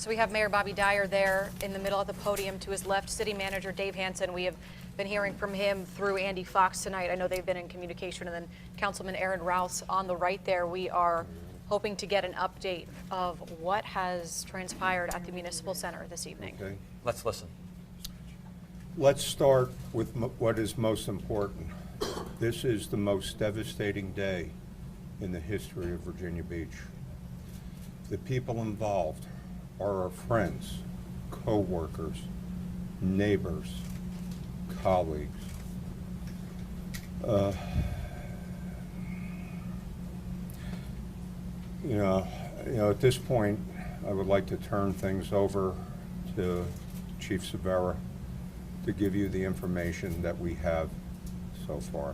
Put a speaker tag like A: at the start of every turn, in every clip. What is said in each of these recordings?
A: So we have Mayor Bobby Dyer there in the middle at the podium. To his left, City Manager Dave Hansen. We have been hearing from him through Andy Fox tonight. I know they've been in communication. And then Councilman Aaron Rouse on the right there. We are hoping to get an update of what has transpired at the Municipal Center this evening.
B: Okay.
C: Let's listen.
B: Let's start with what is most important. This is the most devastating day in the history of Virginia Beach. The people involved are our friends, co-workers, neighbors, colleagues. You know, at this point, I would like to turn things over to Chief Severa to give you the information that we have so far.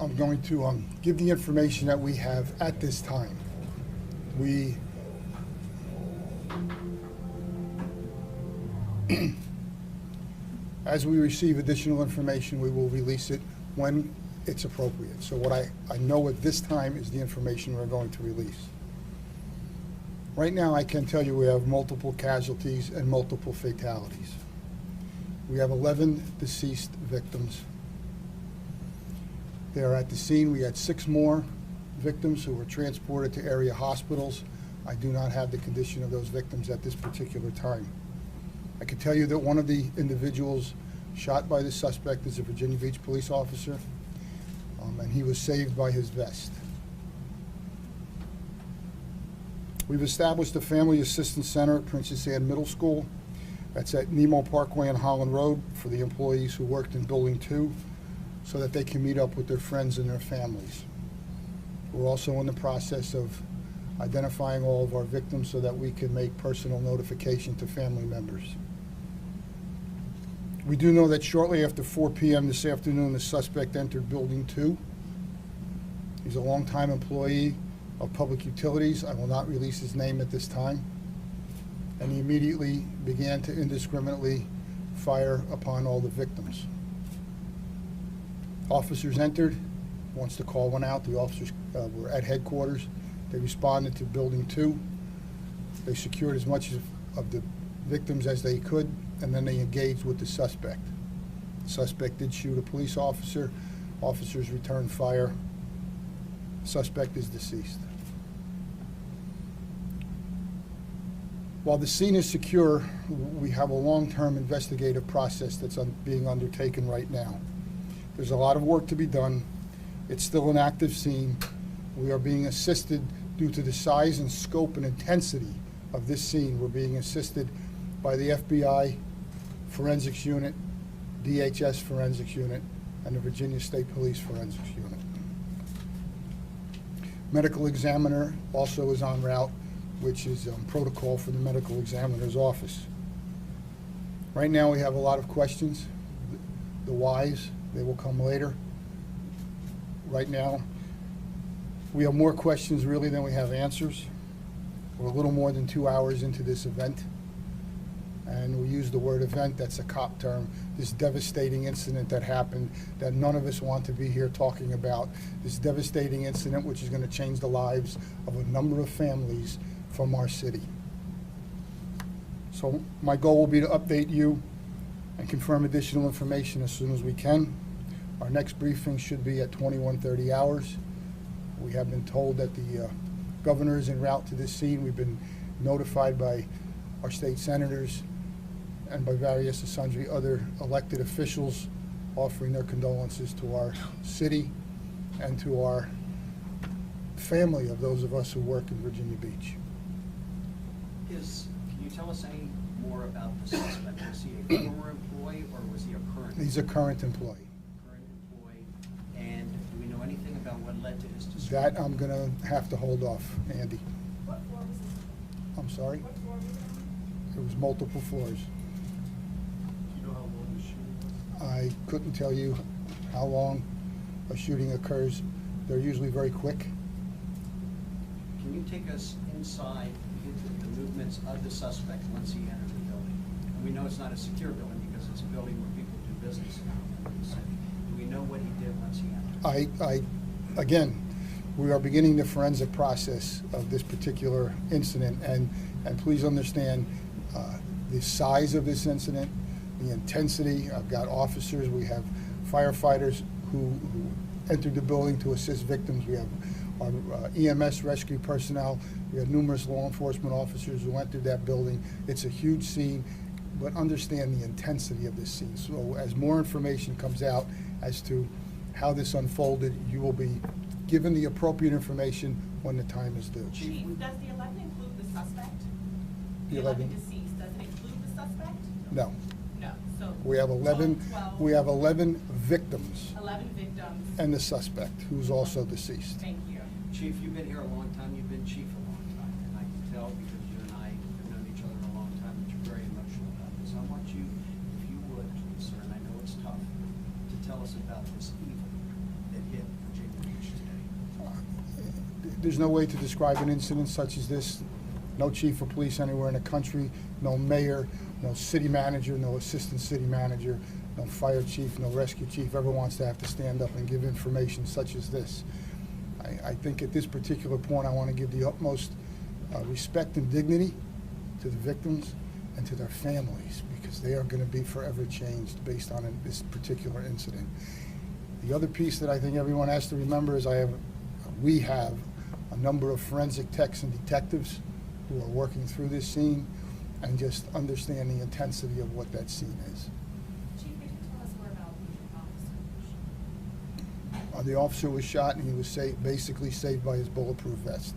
D: I'm going to give the information that we have at this time. As we receive additional information, we will release it when it's appropriate. So what I know at this time is the information we're going to release. Right now, I can tell you we have multiple casualties and multiple fatalities. We have 11 deceased victims. They are at the scene. We had 6 more victims who were transported to area hospitals. I do not have the condition of those victims at this particular time. I can tell you that one of the individuals shot by the suspect is a Virginia Beach police officer, and he was saved by his vest. We've established a Family Assistance Center at Princess Anne Middle School. That's at Nemo Parkway and Holland Road for the employees who worked in Building 2 so that they can meet up with their friends and their families. We're also in the process of identifying all of our victims so that we can make personal notification to family members. We do know that shortly after 4 p.m. this afternoon, the suspect entered Building 2. He's a longtime employee of Public Utilities. I will not release his name at this time. And he immediately began to indiscriminately fire upon all the victims. Officers entered. Once the call went out, the officers were at headquarters. They responded to Building 2. They secured as much of the victims as they could, and then they engaged with the suspect. The suspect did shoot a police officer. Officers returned fire. The suspect is deceased. While the scene is secure, we have a long-term investigative process that's being undertaken right now. There's a lot of work to be done. It's still an active scene. We are being assisted due to the size and scope and intensity of this scene. We're being assisted by the FBI Forensics Unit, DHS Forensics Unit, and the Virginia State Police Forensics Unit. Medical examiner also is en route, which is protocol for the medical examiner's office. Right now we have a lot of questions. The whys, they will come later. Right now, we have more questions really than we have answers. We're a little more than 2 hours into this event. And we use the word event, that's a cop term, this devastating incident that happened that none of us want to be here talking about. This devastating incident which is going to change the lives of a number of families from our city. So my goal will be to update you and confirm additional information as soon as we can. Our next briefing should be at 21:30 hours. We have been told that the governor is en route to this scene. We've been notified by our state senators and by various and sundry other elected officials offering their condolences to our city and to our family of those of us who work in Virginia Beach.
E: Can you tell us any more about the suspect? Was he a former employee or was he a current?
D: He's a current employee.
E: Current employee. And do we know anything about what led to his dismissal?
D: That I'm going to have to hold off, Andy.
F: What floor was it?
D: I'm sorry?
F: What floor was it?
D: It was multiple floors.
G: Do you know how long the shooting was?
D: I couldn't tell you how long a shooting occurs. They're usually very quick.
E: Can you take us inside into the movements of the suspect once he entered the building? And we know it's not a secure building because it's a building where people do business in the city. Do we know what he did once he entered?
D: I again, we are beginning the forensic process of this particular incident, and please understand the size of this incident, the intensity. I've got officers, we have firefighters who entered the building to assist victims. We have our EMS rescue personnel. We have numerous law enforcement officers who entered that building. It's a huge scene, but understand the intensity of this scene. So as more information comes out as to how this unfolded, you will be given the appropriate information when the time is due.
F: Chief, does the 11 include the suspect?
D: The
F: The
D: 11?
F: 11 deceased, does it include the suspect?
D: No.
F: No, so.
D: We have 11,
F: 12,
D: we have 11 victims
F: 11 victims.
D: and the suspect, who's also deceased.
F: Thank you.
E: Chief, you've been here a long time, you've been chief a long time, and I can tell because you and I have known each other a long time that you're very emotional about this. I want you, if you would, please, sir, and I know it's tough, to tell us about this evil that hit Virginia Beach today.
D: There's no way to describe an incident such as this. No chief of police anywhere in the country, no mayor, no city manager, no assistant city manager, no fire chief, no rescue chief ever wants to have to stand up and give information such as this. I think at this particular point, I want to give the utmost respect and dignity to the victims and to their families, because they are going to be forever changed based on this particular incident. The other piece that I think everyone has to remember is we have a number of forensic techs and detectives who are working through this scene, and just understand the intensity of what that scene is.
F: Chief, could you tell us more about the officer?
D: The officer was shot, and he was basically saved by his bulletproof vest.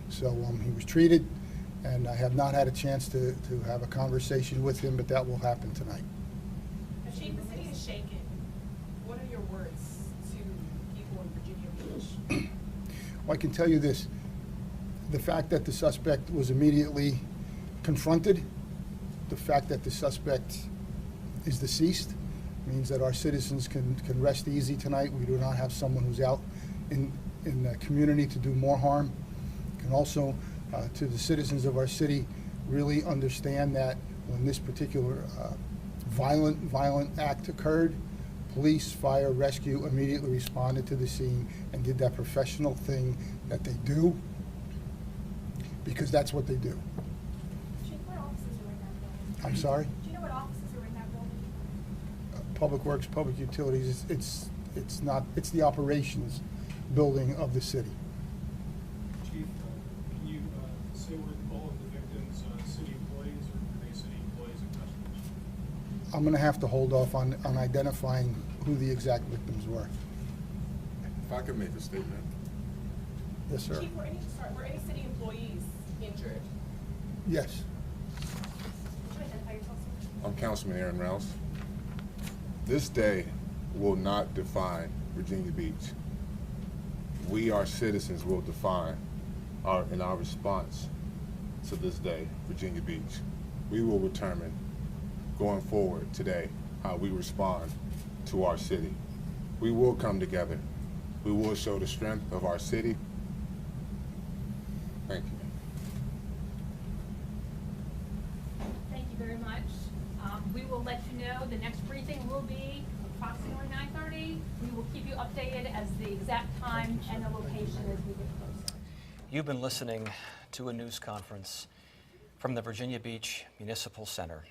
D: So he was treated, and I have not had a chance to have a conversation with him, but that will happen tonight.
F: Chief, the city is shaken. What are your words to people in Virginia Beach?
D: Well, I can tell you this. The fact that the suspect was immediately confronted, the fact that the suspect is deceased, means that our citizens can rest easy tonight. We do not have someone who's out in the community to do more harm. Can also, to the citizens of our city, really understand that when this particular violent act occurred, police, fire, rescue immediately responded to the scene and did that professional thing that they do, because that's what they do.
F: Chief, what offices are in that building?
D: I'm sorry?
F: Do you know what offices are in that building?
D: Public Works, Public Utilities, it's the operations building of the city.
G: Chief, can you say were all of the victims city employees, or were they city employees and customers?
D: I'm gonna have to hold off on identifying who the exact victims were.
C: If I could make a statement.
D: Yes, sir.
F: Chief, were any city employees injured?
D: Yes.
F: Would you identify yourself, sir?
C: I'm Councilman Aaron Rouse. This day will not define Virginia Beach. We, our citizens, will define our response to this day, Virginia Beach. We will determine going forward today how we respond to our city. We will come together. We will show the strength of our city. Thank you.
H: Thank you very much. We will let you know, the next briefing will be approximately 9:30. We will keep you updated as the exact time and the location as we get closer.
I: You've been listening to a news conference from the Virginia Beach Municipal Center.